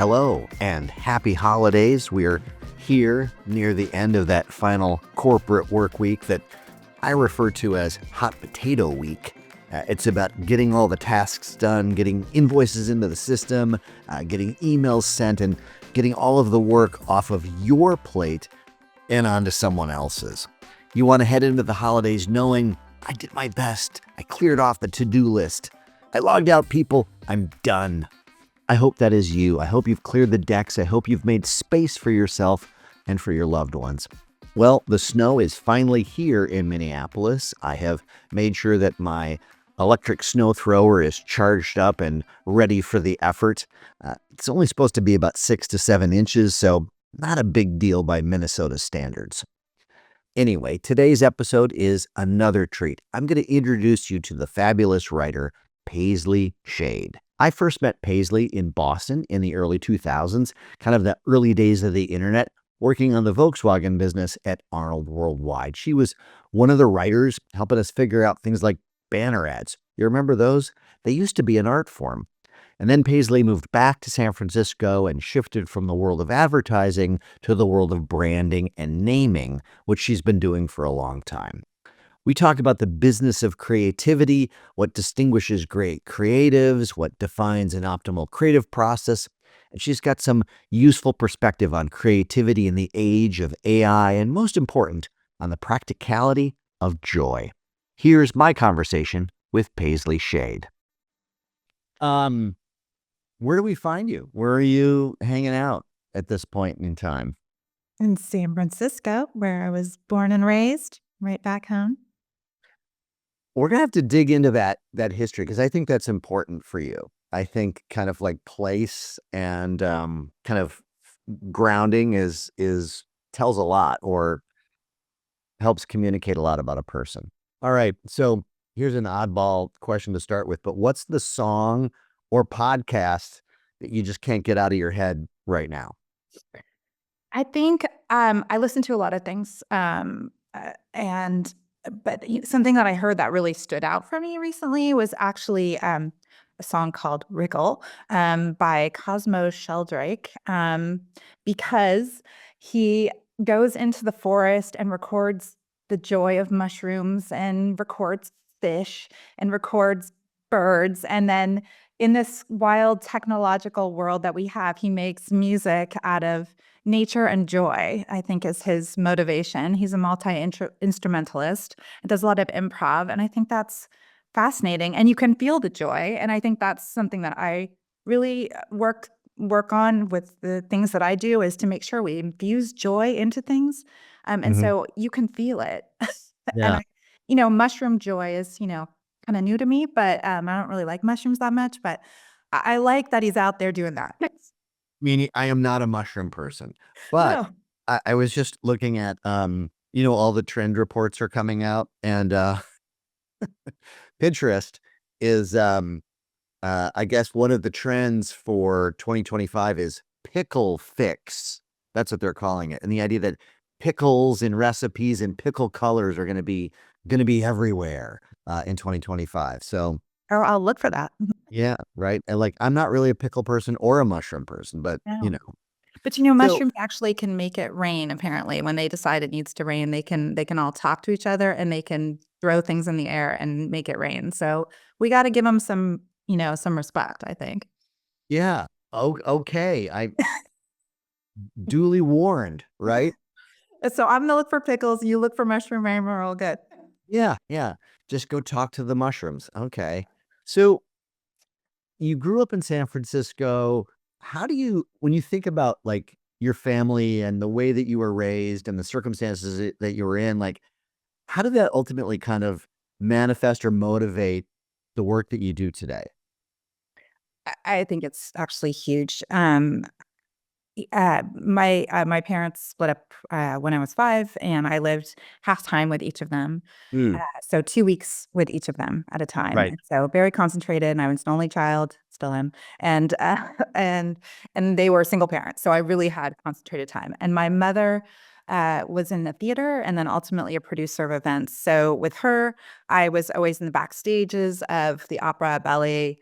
Hello and happy holidays. We're here near the end of that final corporate work week that I refer to as hot potato week. It's about getting all the tasks done, getting invoices into the system, getting emails sent, and getting all of the work off of your plate and onto someone else's. You want to head into the holidays knowing, I did my best. I cleared off the to-do list. I logged out people. I'm done. I hope that is you. I hope you've cleared the decks. I hope you've made space for yourself and for your loved ones. Well, the snow is finally here in Minneapolis. I have made sure that my electric snow thrower is charged up and ready for the effort. It's only supposed to be about 6 to 7 inches, so not a big deal by Minnesota standards. Anyway, today's episode is another treat. I'm going to introduce you to the fabulous writer, Paisley Schade. I first met Paisley in Boston in the early 2000s, kind of the early days of the internet, working on the Volkswagen business at Arnold Worldwide. She was one of the writers helping us figure out things like banner ads. You remember those? They used to be an art form. And then Paisley moved back to San Francisco and shifted from the world of advertising to the world of branding and naming, which she's been doing for a long time. We talk about the business of creativity, what distinguishes great creatives, what defines an optimal creative process, and she's got some useful perspective on creativity in the age of AI, and most important, on the practicality of joy. Here's my conversation with Paisley Schade. Where do we find you? Where are you hanging out at this point in time? In San Francisco, where I was born and raised, right back home. We're going to have to dig into that history because I think that's important for you. I think kind of like place and kind of grounding is tells a lot or helps communicate a lot about a person. All right, so here's an oddball question to start with, but what's the song or podcast that you just can't get out of your head right now? I think I listen to a lot of things, but something that I heard that really stood out for me recently was actually a song called "Wriggle" by Cosmo Sheldrake, because he goes into the forest and records the joy of mushrooms and records fish and records birds, and then in this wild technological world that we have, he makes music out of nature and joy, I think, is his motivation. He's a multi-instrumentalist and does a lot of improv, and I think that's fascinating. And you can feel the joy, and I think that's something that I really work on with the things that I do, is to make sure we infuse joy into things, and so you can feel it. And Yeah. mushroom joy is kind of new to me, but I don't really like mushrooms that much. But I like that he's out there doing that. Meaning I am not a mushroom person, but No. I was just looking at, all the trend reports are coming out, and Pinterest is, I guess one of the trends for 2025 is pickle fix. That's what they're calling it, and the idea that pickles in recipes and pickle colors are gonna be everywhere in 2025. So Or I'll look for that. yeah, right. And like I'm not really a pickle person or a mushroom person, but No. But So mushrooms actually can make it rain. Apparently, when they decide it needs to rain, they can all talk to each other and they can throw things in the air and make it rain. So we got to give them some respect, I think. yeah. Oh, okay. I duly warned, right? So I'm gonna look for pickles. You look for mushroom rain. We're all good. Yeah, yeah. Just go talk to the mushrooms. Okay. So you grew up in San Francisco. How do you, when you think about like your family and the way that you were raised and the circumstances that you were in, like how did that ultimately kind of manifest or motivate the work that you do today? I think it's actually huge. My parents split up when I was 5, and I lived half time with each of them. Mm, So 2 weeks with each of them at a time, right. and so very concentrated, and I was an only child, still am, and, and they were single parents, so I really had concentrated time, and my mother, was in the theater and then ultimately a producer of events, so with her, I was always in the backstages of the opera, ballet,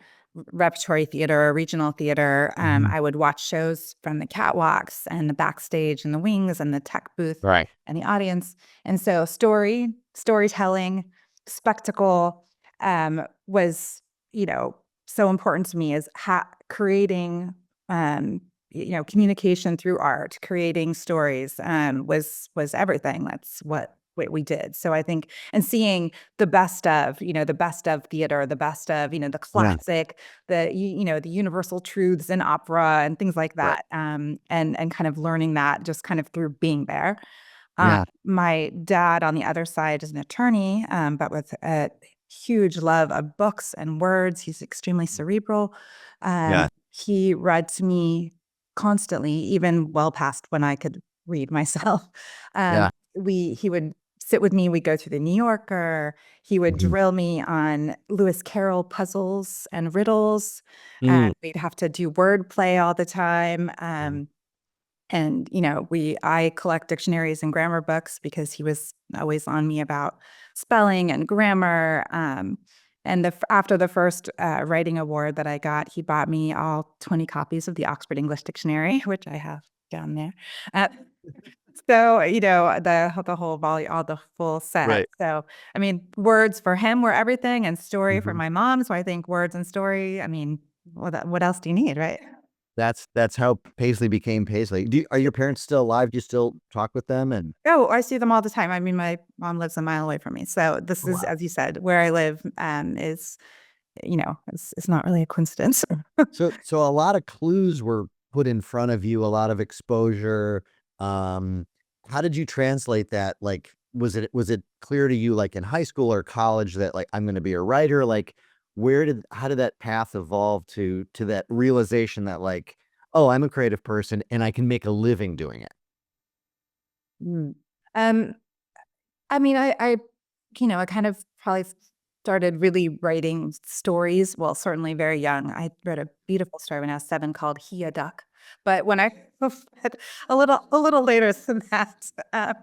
repertory theater or regional theater, I would watch shows from the catwalks and the backstage and the wings and the tech booth Right. and the audience. And so storytelling, spectacle was, so important to me, is creating, communication through art, creating stories was everything. That's what we did. So I think, and seeing the best of theater, the best of, the Yeah. classic, the universal truths in opera and things like Right. that. And kind of learning that just kind of through being there. Yeah. My dad on the other side is an attorney, but with a huge love of books and words. He's extremely cerebral. Yeah. He read to me constantly, even well past when I could read myself. Yeah. He would sit with me. We'd go through the New Yorker. He would Mhm. drill me on Lewis Carroll puzzles and riddles. Mm. We'd have to do wordplay all the time. Mhm. And, I collect dictionaries and grammar books because he was always on me about spelling and grammar. And after the first writing award that I got, he bought me all 20 copies of the Oxford English Dictionary, which I have down there. Uh, so, the whole volume, all the full set. Right. So, I mean, words for him were everything, and story for Mhm. my mom. So I think words and story, I mean, what else do you need, right? That's how Paisley became Paisley. Are your parents still alive? Do you still talk with them? And Oh, I see them all the time. I mean, my mom lives a mile away from me. So this oh, is, wow. as you said, where I live, is, it's not really a coincidence. So a lot of clues were put in front of you, a lot of exposure. Um, how did you translate that? Like, was it clear to you, like in high school or college, that like I'm going to be a writer? Like, how did that path evolve to that realization that like, oh, I'm a creative person and I can make a living doing it? Mm. Um, I mean, I kind of probably started really writing stories. Well, certainly very young. I read a beautiful story when I was 7 called He a Duck. But when I read a little later than that, uh,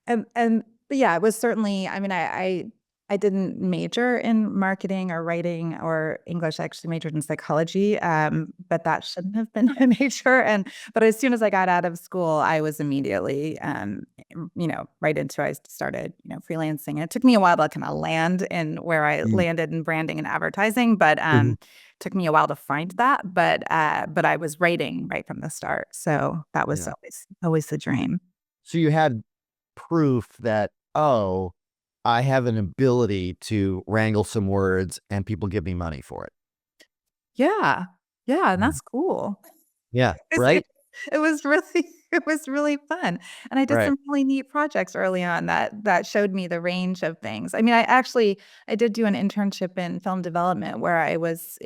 but yeah, it was certainly. I mean, I didn't major in marketing or writing or English. I actually majored in psychology, but that shouldn't have been my major. But as soon as I got out of school, I was immediately, right into. I started, freelancing. It took me a while to kind of land in where I Mm. landed in branding and advertising, but Mhm. took me a while to find that. But I was writing right from the start, so that was Yeah. always the dream. So you had proof that, oh, I have an ability to wrangle some words and people give me money for it. Yeah, yeah, and Mm. that's cool. Yeah, It's right? it was really it was really fun, and I did Right. some really neat projects early on that showed me the range of things. I mean, I did do an internship in film development where I was,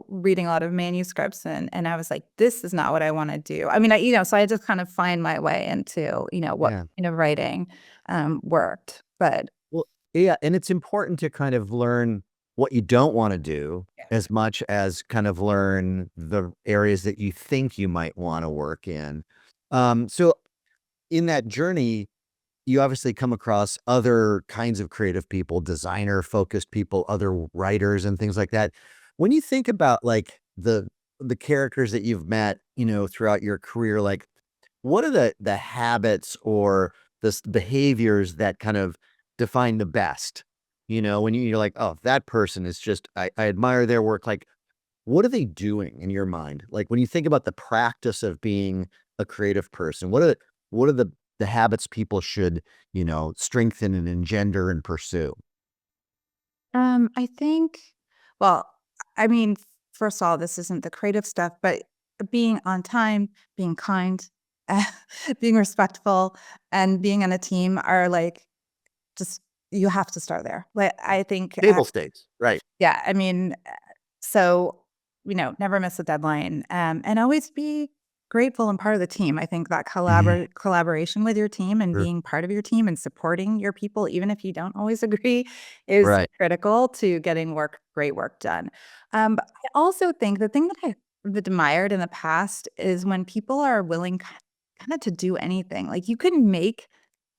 reading a lot of manuscripts, and I was like, "This is not what I wanna do." I mean, so I just kind of find my way into, what Yeah. kind of writing, worked, but Well, yeah, and it's important to kind of learn what you don't wanna do yeah. as much as kind of learn the areas that you think you might wanna work in. So in that journey, you obviously come across other kinds of creative people, designer-focused people, other writers and things like that. When you think about, like, the characters that you've met, throughout your career, like, what are the habits or behaviors that kind of define the best? When you're like, "Oh, that person is just I admire their work." Like, what are they doing in your mind? Like, when you think about the practice of being a creative person, what are the habits people should, strengthen and engender and pursue? I think, well, I mean, first of all, this isn't the creative stuff, but being on time, being kind, being respectful, and being on a team are like just you have to start there. Like I think, Table stakes, right. yeah, I mean, so, never miss a deadline, and always be grateful and part of the team. I think that Mhm. collaboration with your team and Sure. being part of your team and supporting your people, even if you don't always agree, is Right. critical to getting great work done. But I also think the thing that I've admired in the past is when people are willing kind of to do anything. Like you can make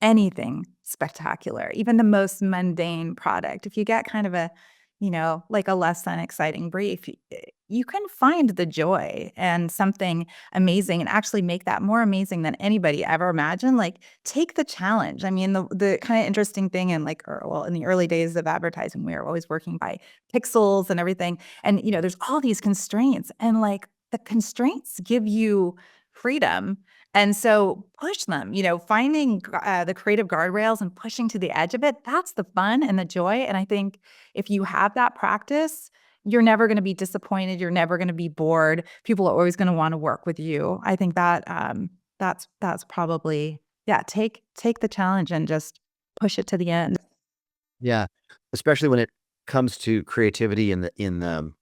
anything spectacular, even the most mundane product. If you get kind of a like a less than exciting brief, you can find the joy and something amazing and actually make that more amazing than anybody ever imagined. Like, take the challenge. I mean, the kind of interesting thing in in the early days of advertising, we were always working by pixels and everything. And, there's all these constraints, and like the constraints give you freedom. And so push them, finding the creative guardrails and pushing to the edge of it. That's the fun and the joy. And I think if you have that practice, you're never going to be disappointed. You're never going to be bored. People are always going to want to work with you. I think that that's probably, yeah, take the challenge and just push it to the end. Yeah, especially when it comes to creativity in the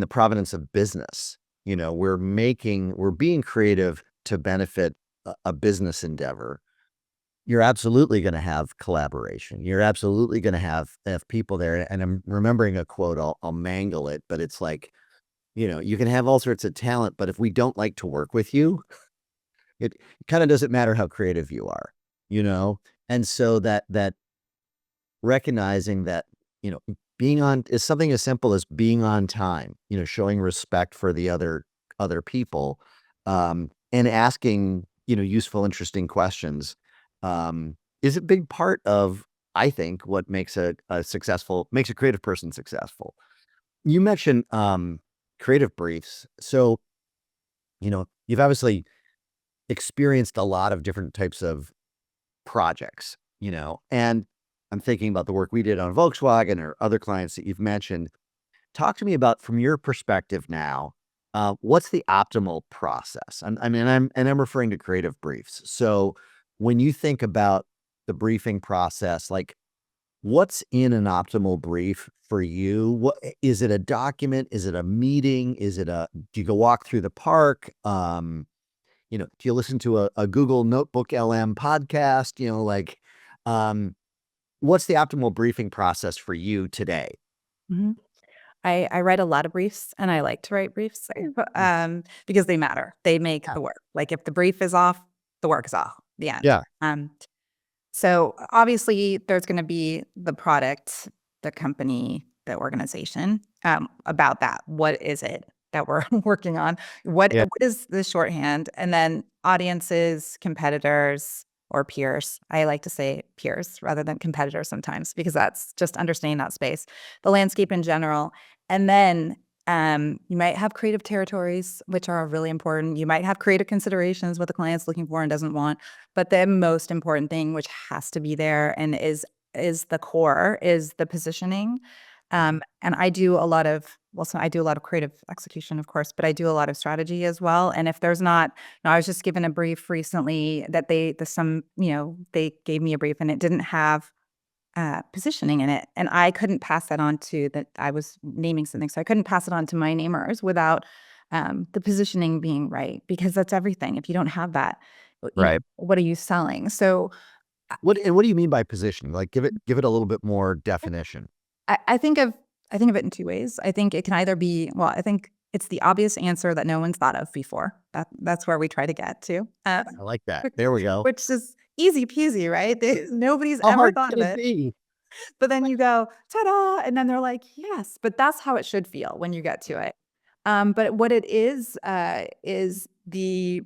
provenance of business. We're being creative to benefit a business endeavor. You're absolutely going to have collaboration. You're absolutely going to have people there. And I'm remembering a quote. I'll mangle it, but it's like, you can have all sorts of talent, but if we don't like to work with you, it kind of doesn't matter how creative you are, you know? And so that recognizing that, being on is something as simple as being on time, showing respect for the other people, and asking, useful, interesting questions, is a big part of, I think, what makes makes a creative person successful. You mentioned creative briefs. So, you've obviously experienced a lot of different types of projects, and I'm thinking about the work we did on Volkswagen or other clients that you've mentioned. Talk to me about, from your perspective now, what's the optimal process? I'm referring to creative briefs. So when you think about the briefing process, like, what's in an optimal brief for you? What is it? A document? Is it a meeting? Do you go walk through the park? Do you listen to a Google Notebook LM podcast? Um, what's the optimal briefing process for you today? Mhm. I write a lot of briefs, and I like to write briefs, Mm. because they matter. They make Yeah. the work. Like, if the brief is off, the work is off, the end. Yeah. So obviously, there's gonna be the product, the company, the organization, about that. What is it that we're working on? Yeah. What is the shorthand? And then audiences, competitors, or peers. I like to say peers rather than competitors sometimes, because that's just understanding that space, the landscape in general. And then, you might have creative territories, which are really important. You might have creative considerations, what the client's looking for and doesn't want. But the most important thing, which has to be there and is the core, is the positioning. And I do a lot of so I do a lot of creative execution, of course, but I do a lot of strategy as well. And if there's not, I was just given a brief recently that they gave me a brief and it didn't have positioning in it, and I couldn't pass that on to that. I was naming something, so I couldn't pass it on to my namers without the positioning being right, because that's everything. If you don't have that, Right. what are you selling? So What do you mean by positioning? Like, give it a little bit more definition. I think of it in two ways. I think it can either be, I think it's the obvious answer that no one's thought of before. That's where we try to get to, I like that. There we go. which is easy peasy, right? Nobody's How ever hard thought of can it it. be? But then you go, "Ta-da," and then they're like, "Yes," but that's how it should feel when you get to it. But what it is the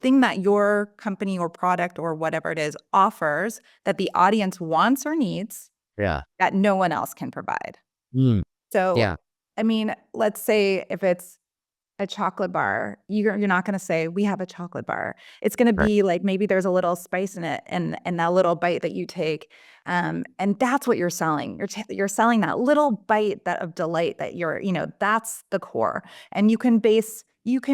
thing that your company or product or whatever it is offers that the audience wants or needs Yeah. that no one else can provide. Mm, So, yeah. I mean, let's say if it's a chocolate bar, you're not gonna say, "We have a chocolate bar." It's gonna Right. be like maybe there's a little spice in it and that little bite that you take, and that's what you're selling. You're selling that little bite that of delight that that's the core. And you can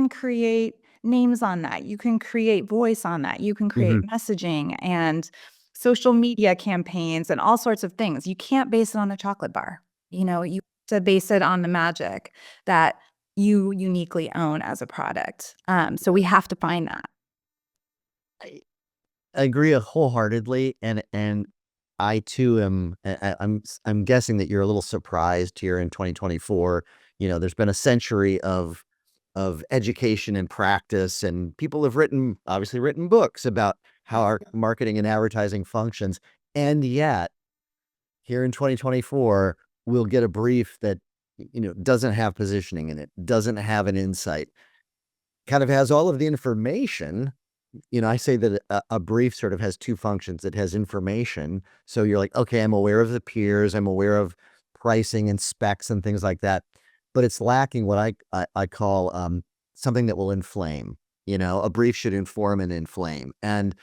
create names on that, you can create voice on that, you can create Mhm. messaging and social media campaigns and all sorts of things. You can't base it on a chocolate bar. You have to base it on the magic that you uniquely own as a product. So we have to find that. I agree wholeheartedly, and I too I'm guessing that you're a little surprised here in 2024. There's been a century of education and practice, and people have obviously written books about how our marketing and advertising functions. And yet, here in 2024, we'll get a brief that doesn't have positioning in it, doesn't have an insight, kind of has all of the information. I say that a brief sort of has two functions. It has information. So you're like, okay, I'm aware of the peers, I'm aware of pricing and specs and things like that. But it's lacking what I call something that will inflame. A brief should inform and inflame. And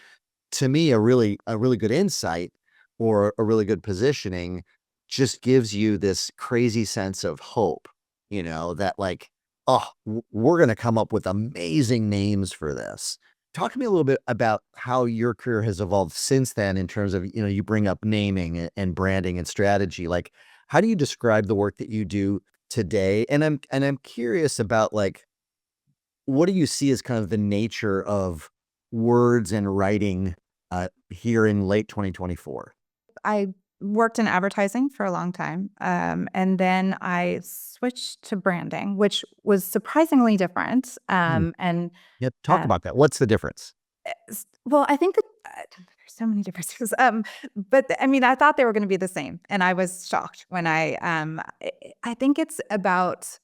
to me, a really good insight or a really good positioning just gives you this crazy sense of hope, that like, oh, we're going to come up with amazing names for this. Talk to me a little bit about how your career has evolved since then in terms of, you bring up naming and branding and strategy. Like, how do you describe the work that you do today? And I'm curious about like, what do you see as kind of the nature of words and writing here in late 2024? I worked in advertising for a long time, and then I switched to branding, which was surprisingly different. Mm. And Yeah, talk uh, about that. What's the difference? well, I think that there's so many differences. But I mean, I thought they were going to be the same, and I was shocked when I think it's about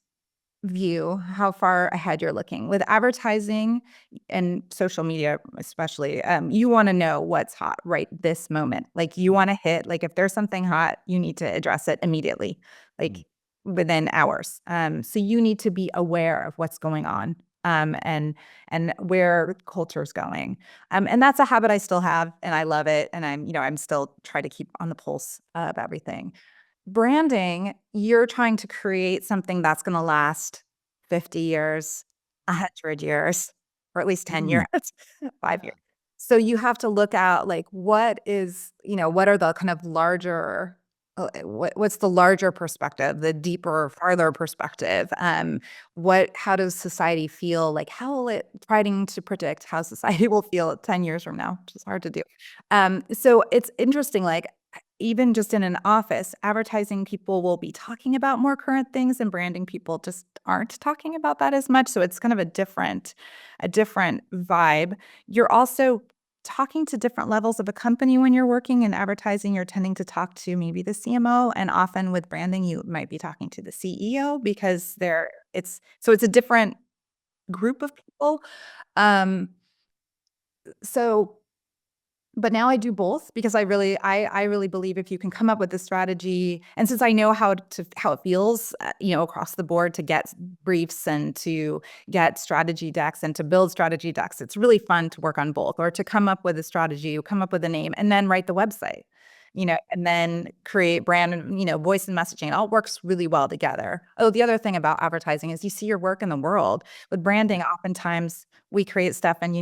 view, how far ahead you're looking. With advertising and social media especially, you wanna know what's hot right this moment. Like, you wanna hit like, if there's something hot, you need to address it immediately, Mm. like, within hours. So you need to be aware of what's going on, and where culture's going. And that's a habit I still have, and I love it, and I'm still try to keep on the pulse of everything. Branding, you're trying to create something that's gonna last 50 years, 100 years, or at least 10 Mm. years, 5 years. So you have to look at, like, what are the kind of larger what's the larger perspective, the deeper, farther perspective? How does society feel? Like, how will it trying to predict how society will feel 10 years from now, which is hard to do. So it's interesting, like, even just in an office, advertising people will be talking about more current things and branding people just aren't talking about that as much. So it's kind of a different vibe. You're also talking to different levels of a company when you're working in advertising. You're tending to talk to maybe the CMO, and often with branding, you might be talking to the CEO because it's a different group of people. Um, so but now I do both because I really believe if you can come up with a strategy, and since I know how it feels, across the board to get briefs and to get strategy decks and to build strategy decks, it's really fun to work on both, or to come up with a strategy, come up with a name, and then write the website, and then create brand, voice and messaging. It all works really well together. Oh, the other thing about advertising is you see your work in the world. With branding, oftentimes we create stuff and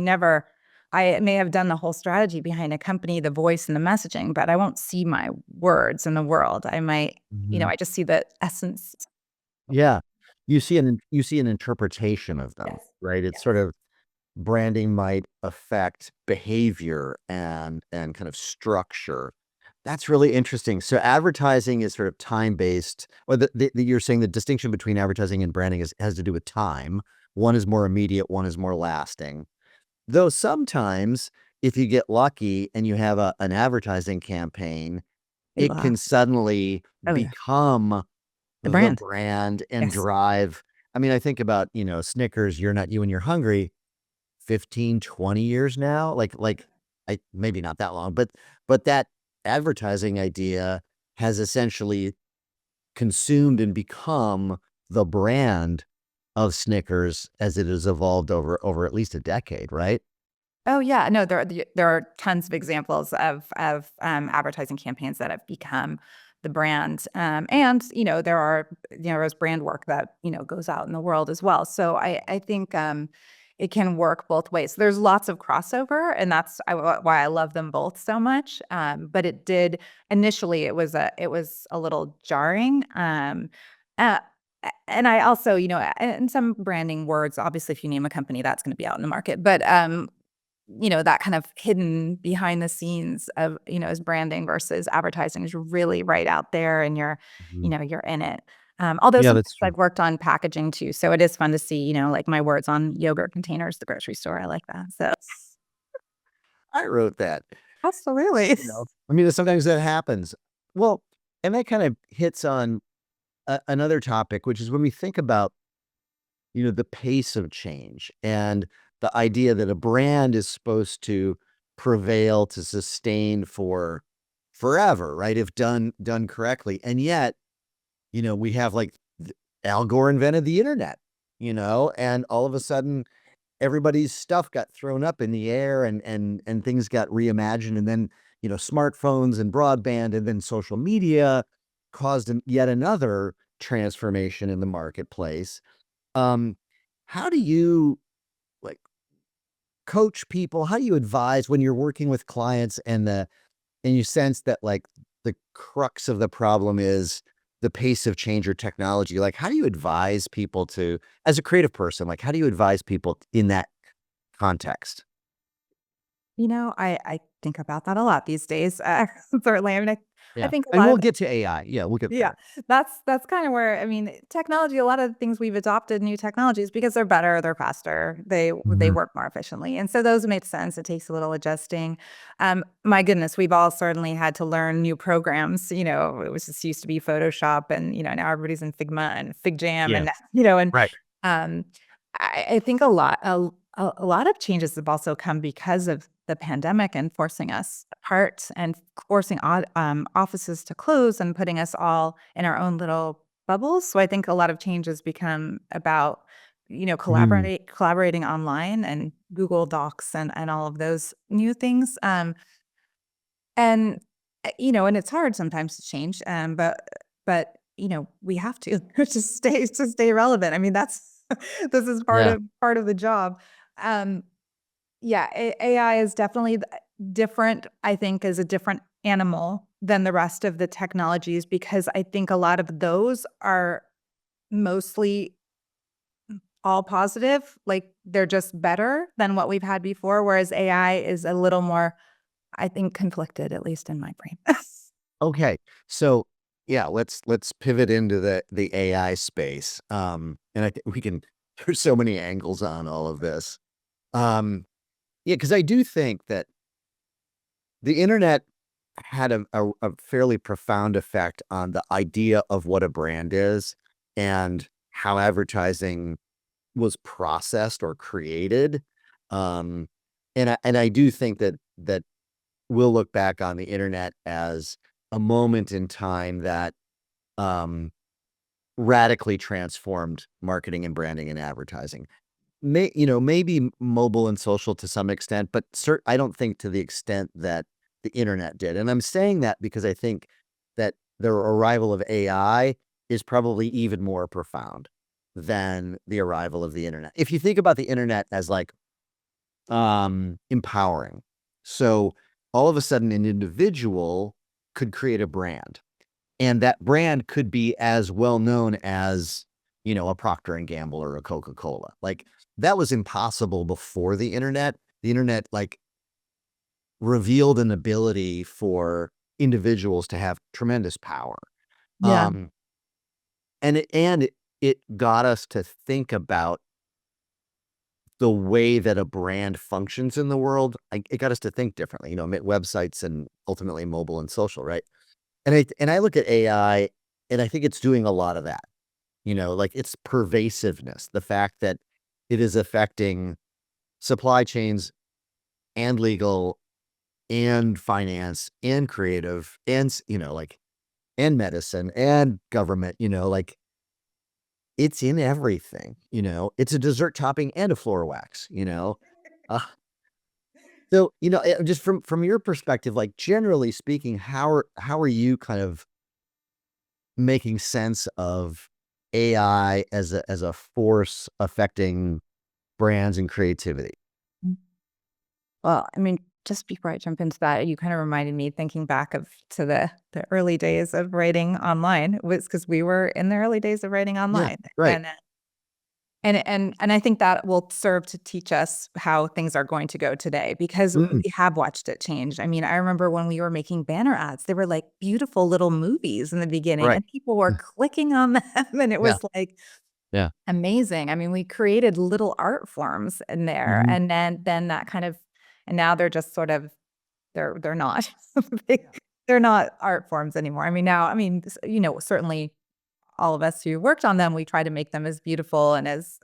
I may have done the whole strategy behind a company, the voice and the messaging, but I won't see my words in the world. I might, Mhm. I just see the essence. Yeah. You see an interpretation of them, Yes. right? It's sort Yes. of branding might affect behavior and kind of structure. That's really interesting. So advertising is sort of time-based, or you're saying the distinction between advertising and branding has to do with time. One is more immediate, one is more lasting. Though sometimes if you get lucky and you have an advertising campaign, It it can lasts. suddenly Oh, yeah. become The the brand. brand and Yes. drive. I mean, I think about, Snickers, "You're not you and you're hungry," 15, 20 years now. Like I maybe not that long, but that advertising idea has essentially consumed and become the brand of Snickers as it has evolved over at least a decade, right? Oh, yeah. No, there are tons of examples of advertising campaigns that have become the brand. And, there's brand work that, goes out in the world as well. So I think it can work both ways. There's lots of crossover, and why I love them both so much. But initially, it was a little jarring. Uh, and I also, and some branding words, obviously, if you name a company, that's going to be out in the market. But that kind of hidden behind the scenes of, as branding versus advertising is really right out there, and Mhm. you're in it. Although Yeah, sometimes that's true. I've worked on packaging too, so it is fun to see, like my words on yogurt containers at the grocery store. I like that. So I wrote that. absolutely. I mean, sometimes that happens. Well, and that kind of hits on another topic, which is when we think about, the pace of change and the idea that a brand is supposed to prevail, to sustain for forever, right? If done correctly. And yet, we have like Al Gore invented the internet, and all of a sudden everybody's stuff got thrown up in the air, and things got reimagined, and then, smartphones and broadband and then social media caused yet another transformation in the marketplace. Um, how do you, like, coach people? How do you advise when you're working with clients and you sense that, like, the crux of the problem is the pace of change or technology? Like, how do you advise people to, as a creative person, like, how do you advise people in that context? I think about that a lot these days. Certainly. I mean, I Yeah, think a and lot we'll of get to AI. Yeah, we'll get yeah, there. that's kind of where I mean, technology, a lot of the things we've adopted new technologies because they're better, they're faster, they Mhm. work more efficiently. And so those make sense. It takes a little adjusting. My goodness, we've all certainly had to learn new programs. It was just used to be Photoshop and now everybody's in Figma and FigJam Yeah, and and right. um I think a lot of changes have also come because of the pandemic and forcing us apart and forcing offices to close and putting us all in our own little bubbles. So I think a lot of changes become about, Mm, collaborating online and Google Docs and all of those new things. And and it's hard sometimes to change. But we have to to stay relevant. I mean, that's this is yeah. part of the job. Um, yeah, AI is definitely different, I think, is a different animal than the rest of the technologies because I think a lot of those are mostly all positive, like, they're just better than what we've had before, whereas AI is a little more, I think, conflicted, at least in my brain. Okay. So, yeah, let's pivot into the AI space. And I think we can there's so many angles on all of this. Um, yeah, because I do think that the internet had a fairly profound effect on the idea of what a brand is and how advertising was processed or created. Um, and I do think that we'll look back on the internet as a moment in time that um, radically transformed marketing and branding and advertising. Maybe mobile and social to some extent, but I don't think to the extent that the internet did. And I'm saying that because I think that the arrival of AI is probably even more profound than the arrival of the internet. If you think about the internet as like empowering. So all of a sudden an individual could create a brand, and that brand could be as well known as, a Procter& and Gamble or a Coca-Cola. Like, that was impossible before the internet. The internet, like, revealed an ability for individuals to have tremendous power. Yeah. Um, and it got us to think about the way that a brand functions in the world. It got us to think differently, websites and ultimately mobile and social, right? And I look at AI, and I think it's doing a lot of that. Like, its pervasiveness, the fact that it is affecting supply chains and legal and finance and creative and, like, and medicine and government, like, it's in everything, it's a dessert topping and a floor wax, Uh, so, just from your perspective, like, generally speaking, how are you kind of making sense of AI as a force affecting brands and creativity? Well, I mean, just before I jump into that, you kind of reminded me thinking back of to the early days of writing online was because we were in the early days of writing Yeah, online. right. And I think that will serve to teach us how things are going to go today because Mm, we have watched it change. I mean, I remember when we were making banner ads, they were like beautiful little movies in the beginning right. and people were clicking on them and it Yeah, was like yeah. amazing. I mean, we created little art forms in there Mhm. and then that kind of and now they're just sort of they're not. They they're not art forms anymore. I mean, now I mean, certainly all of us who worked on them, we try to make them as beautiful and as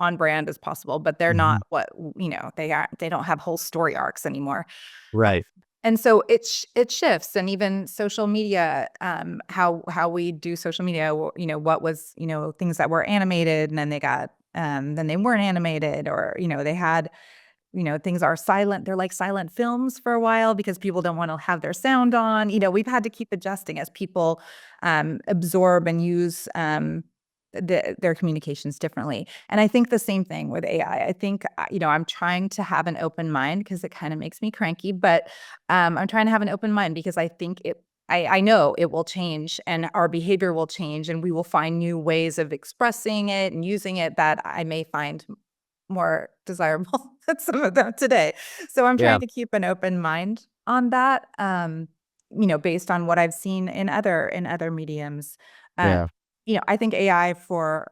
on brand as possible, but they're not Mhm. what, they don't have whole story arcs anymore. Right. And so it shifts, and even social media, how we do social media, what was, things that were animated and then then they weren't animated, or, they had, things are silent. They're like silent films for a while because people don't want to have their sound on. We've had to keep adjusting as people absorb and use their communications differently. And I think the same thing with AI. I think, I'm trying to have an open mind because it kind of makes me cranky, but I'm trying to have an open mind because I think I know it will change and our behavior will change and we will find new ways of expressing it and using it that I may find more desirable than some of them today. So I'm Yeah. trying to keep an open mind on that, based on what I've seen in other mediums. Uh, Yeah. I think AI for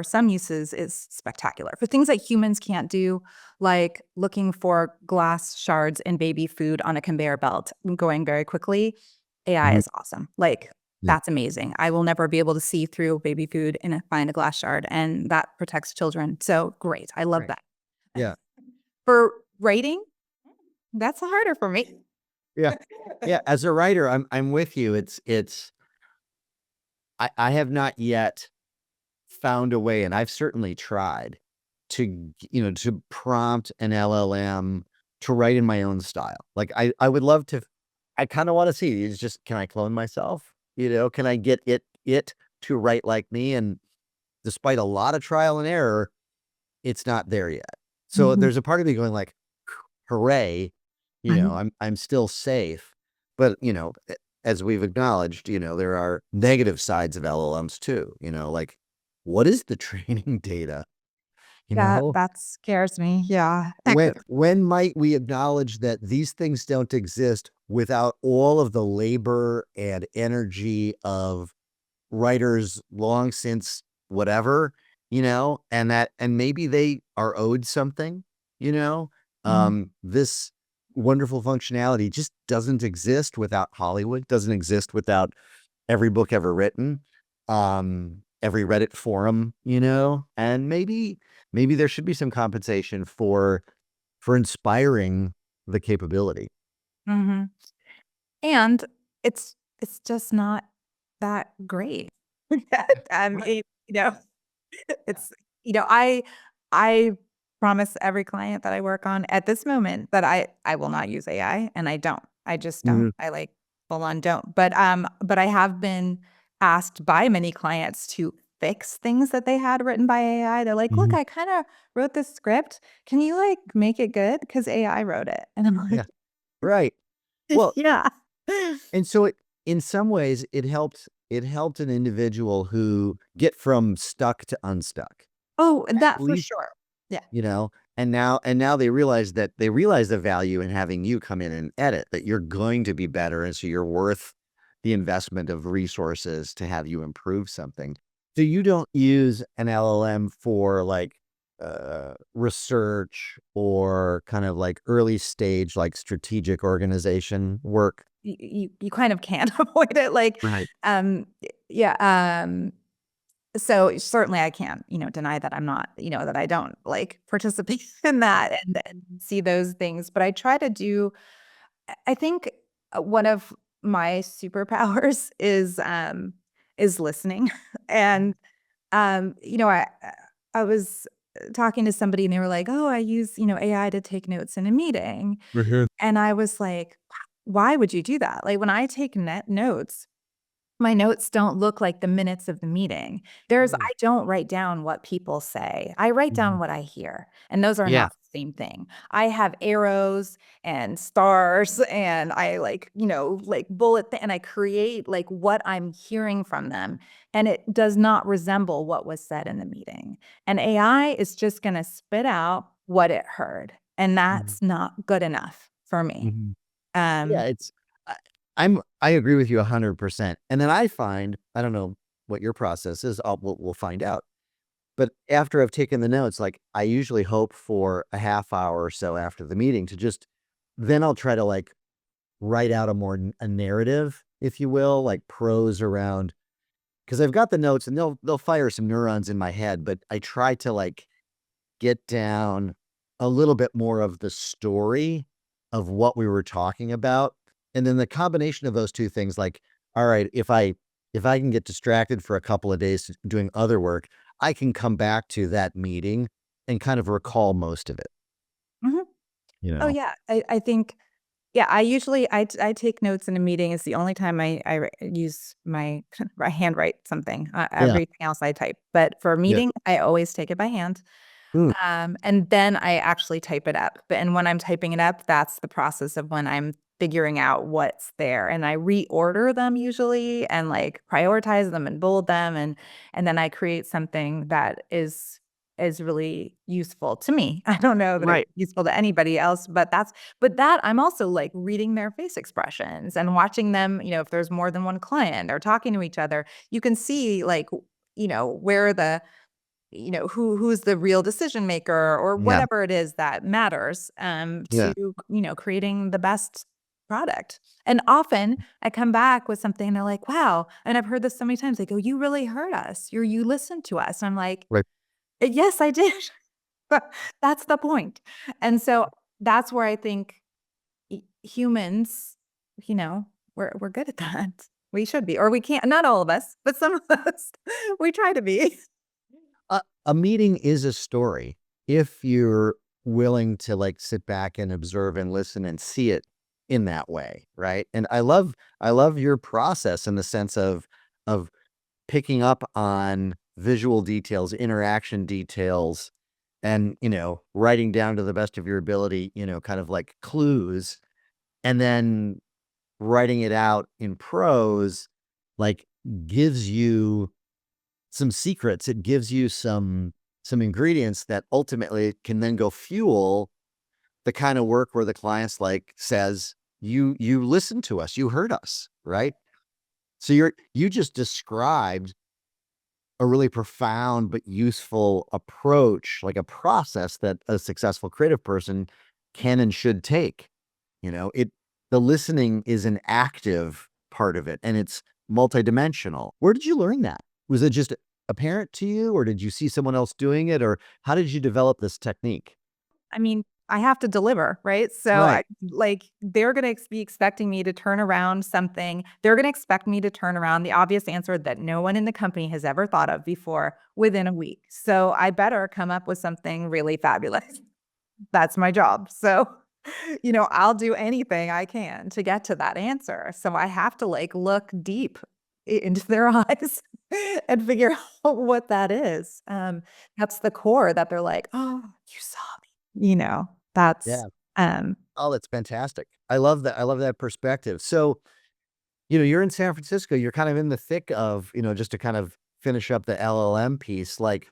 some uses is spectacular. For things that humans can't do, like looking for glass shards in baby food on a conveyor belt going very quickly, AI Mhm. is awesome. Like, Yeah. that's amazing. I will never be able to see through baby food and find a glass shard, and that protects children. So great. I love Right. that. Yeah. For writing, that's harder for me. Yeah. Yeah. As a writer, I'm with you. I have not yet found a way, and I've certainly tried to prompt an LLM to write in my own style. Like I would love to. I kind of want to see. It's just, can I clone myself? Can I get it to write like me? And despite a lot of trial and error, it's not there yet. So Mhm. there's a part of me going like, hooray, Mhm. I'm still safe. But, as we've acknowledged, there are negative sides of LLMs too, like what is the training data? You know, That scares me. Yeah. when might we acknowledge that these things don't exist without all of the labor and energy of writers long since whatever, and maybe they are owed something, you know? Mhm. This wonderful functionality just doesn't exist without Hollywood, doesn't exist without every book ever written, every Reddit forum, and maybe there should be some compensation for inspiring the capability. Mhm. And it's just not that great. I Right. mean, it's I promise every client that I work on at this moment that I will not use AI, and I don't. I just don't. Mhm, I, like, full on don't. But I have been asked by many clients to fix things that they had written by AI. They're like, "Look, mhm. I kinda wrote this script. Can you, like, make it good? Because AI wrote it." And I'm Yeah, like, right. Well, "Yeah." and so in some ways, it helped an individual who get from stuck to unstuck, Oh, at that for least, sure. Yeah. you know, and now they realize the value in having you come in and edit, that you're going to be better, and so you're worth the investment of resources to have you improve something. So you don't use an LLM for, like, research or kind of like early stage, like, strategic organization work? You kind of can't avoid it, like, Right. yeah, so certainly I can't, deny that I'm not, that I don't, like, participate in that and see those things, but I try to do I think, one of my superpowers is listening, and, I was talking to somebody and they were like, "Oh, I use, AI to take notes in a meeting," Mhm. and I was like, "Why would you do that?" Like, when I take net notes, my notes don't look like the minutes of the meeting. Mm, I don't write down what people say. I write down mhm. what I hear, and those are Yeah. not the same thing. I have arrows and stars, and I, like, like and I create, like, what I'm hearing from them, and it does not resemble what was said in the meeting. And AI is just gonna spit out what it heard, and Mhm. that's not good enough for me. Mhm. Yeah, Um I I agree with you 100%. And then I find, I don't know what your process is, we'll find out. But after I've taken the notes, like, I usually hope for a half hour or so after the meeting to just then I'll try to, like, write out a narrative, if you will, like prose around, because I've got the notes and they'll fire some neurons in my head, but I try to like get down a little bit more of the story of what we were talking about. And then the combination of those two things, like, all right, if I can get distracted for a couple of days doing other work, I can come back to that meeting and kind of recall most of it, Mhm. you Oh, know? yeah. I think yeah, I usually I take notes in a meeting. It's the only time I use my I handwrite something. Yeah. Everything else I type, but for a Yeah. meeting, I always take it by hand. Mm, And then I actually type it up. And when I'm typing it up, that's the process of when I'm figuring out what's there. And I reorder them usually and like prioritize them and bold them and then I create something that is really useful to me. I don't know that it's right. useful to anybody else, but that I'm also like reading their face expressions and watching them, if there's more than one client or talking to each other, you can see like, where the who's the real decision maker or Yeah. whatever it is that matters, Yeah. to, creating the best product. And often I come back with something and they're like, wow. And I've heard this so many times. They go, you really heard us. You listened to us. And I'm like, Right. yes, I did. That's the point. And so that's where I think humans, we're good at that. We should be, or we can't, not all of us, but some of us, we try to be. A meeting is a story if you're willing to like sit back and observe and listen and see it in that way, right? And I love your process in the sense of picking up on visual details, interaction details, and writing down to the best of your ability, kind of like clues, and then writing it out in prose, like gives you some secrets. It gives you some ingredients that ultimately can then go fuel the kind of work where the client's like says, you listened to us, you heard us, right? So you just described a really profound but useful approach, like a process that a successful creative person can and should take. The listening is an active part of it and it's multidimensional. Where did you learn that? Was it just apparent to you, or did you see someone else doing it, or how did you develop this technique? I mean, I have to deliver, right? So Right. they're gonna be expecting me to turn around something. They're gonna expect me to turn around the obvious answer that no one in the company has ever thought of before within a week. So I better come up with something really fabulous. That's my job. So, I'll do anything I can to get to that answer. So I have to like look deep into their eyes and figure out what that is. That's the core that they're like, oh, you saw me, that's, Yeah. um, Oh, that's fantastic. I love that. I love that perspective. So, you're in San Francisco, you're kind of in the thick of, just to kind of finish up the LLM piece, like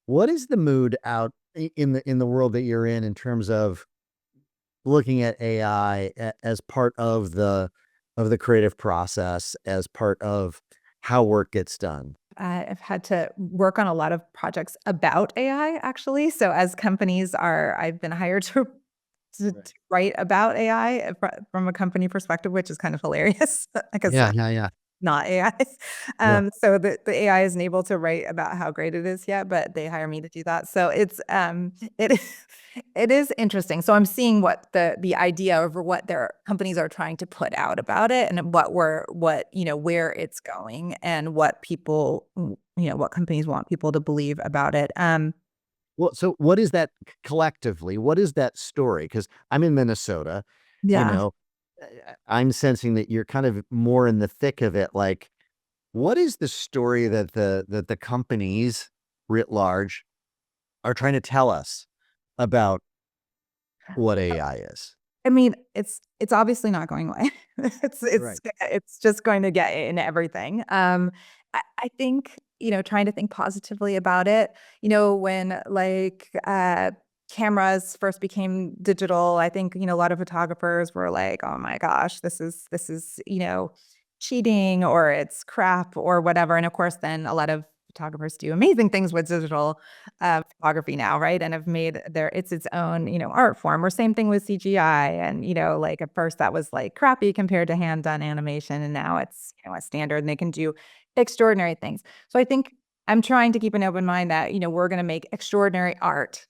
what is the mood out in the world that you're in terms of looking at AI as part of the creative process, as part of how work gets done? I've had to work on a lot of projects about AI actually. So as companies I've been hired to Right. write about AI from a company perspective, which is kind of hilarious because Yeah, yeah, yeah. not AI. Yeah. So the AI isn't able to write about how great it is yet, but they hire me to do that. So it it is interesting. So I'm seeing what the idea of what their companies are trying to put out about it and where it's going and what what companies want people to believe about it. Well, so what is that collectively? What is that story? Because I'm in Minnesota, you Yeah. know, I'm sensing that you're kind of more in the thick of it. Like, what is the story that the companies writ large are trying to tell us about what AI is? I mean, it's obviously not going away. Right. It's just going to get in everything. I think, trying to think positively about it, when cameras first became digital, I think, a lot of photographers were like, "Oh my gosh, this is, cheating or it's crap or whatever." And of course, then a lot of photographers do amazing things with digital photography now, right? And have made it's its own, art form. Or same thing with CGI. And, like at first that was like crappy compared to hand done animation. And now it's, a standard and they can do extraordinary things. So I think I'm trying to keep an open mind that, we're going to make extraordinary art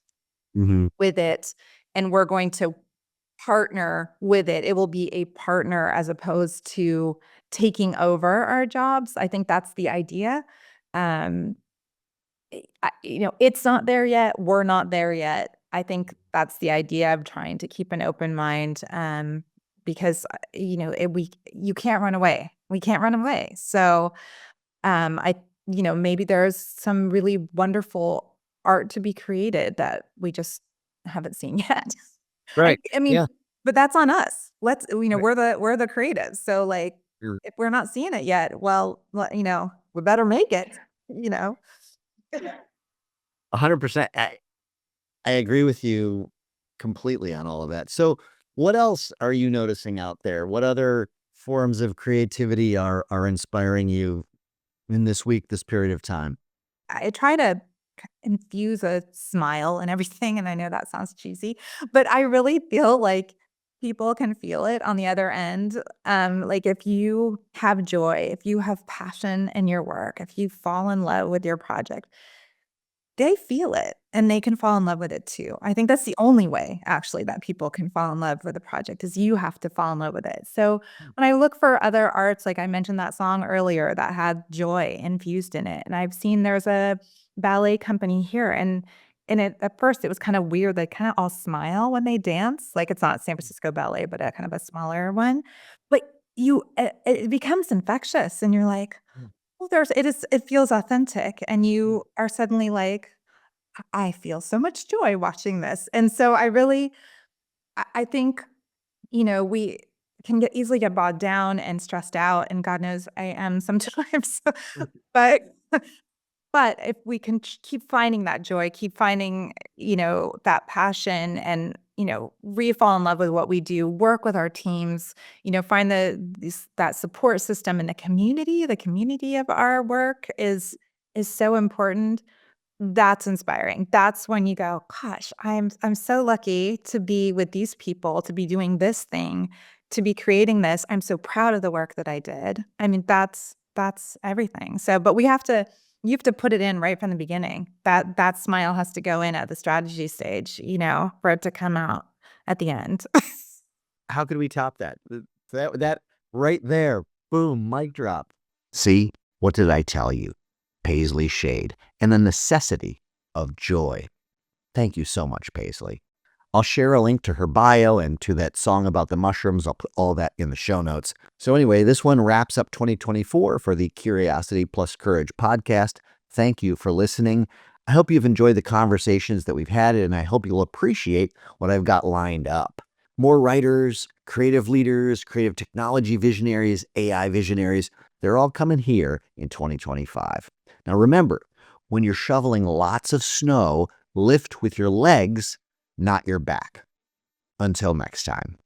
Mhm. with it and we're going to partner with it. It will be a partner as opposed to taking over our jobs. I think that's the idea. Um, it's not there yet. We're not there yet. I think that's the idea of trying to keep an open mind, because you can't run away. We can't run away. So I maybe there's some really wonderful art to be created that we just haven't seen yet. Right. I mean, Yeah. but that's on us. Right. We're the creatives. So like You're if we're not seeing it yet, well, we better make it, you know. 100%. I agree with you completely on all of that. So, what else are you noticing out there? What other forms of creativity are inspiring you in this week, this period of time? I try to infuse a smile and everything, and I know that sounds cheesy, but I really feel like people can feel it on the other end. Like if you have joy, if you have passion in your work, if you fall in love with your project, they feel it and they can fall in love with it too. I think that's the only way actually that people can fall in love with a project is you have to fall in love with it. So when I look for other arts, like I mentioned that song earlier that had joy infused in it. And I've seen there's a ballet company here and at first it was kind of weird. They kind of all smile when they dance. Like it's not San Francisco Ballet, but a kind of a smaller one. But it becomes infectious and you're like, well, it feels authentic, and you are suddenly like, I feel so much joy watching this." And so I think, we can easily get bogged down and stressed out, and God knows I am sometimes. But but if we can keep finding that joy, keep finding, that passion and, re-fall in love with what we do, work with our teams, find that support system in the community of our work is so important. That's inspiring. That's when you go, "Gosh, I'm so lucky to be with these people, to be doing this thing, to be creating this. I'm so proud of the work that I did." I mean, that's everything. So, but you have to put it in right from the beginning. That smile has to go in at the strategy stage, for it to come out at the end. How could we top that? That right there, boom, mic drop. See, what did I tell you? Paisley Schade and the necessity of joy. Thank you so much, Paisley. I'll share a link to her bio and to that song about the mushrooms. I'll put all that in the show notes. So anyway, this one wraps up 2024 for the Curiosity+Courage podcast. Thank you for listening. I hope you've enjoyed the conversations that we've had, and I hope you'll appreciate what I've got lined up. More writers, creative leaders, creative technology visionaries, AI visionaries, they're all coming here in 2025. Now remember, when you're shoveling lots of snow, lift with your legs, not your back. Until next time.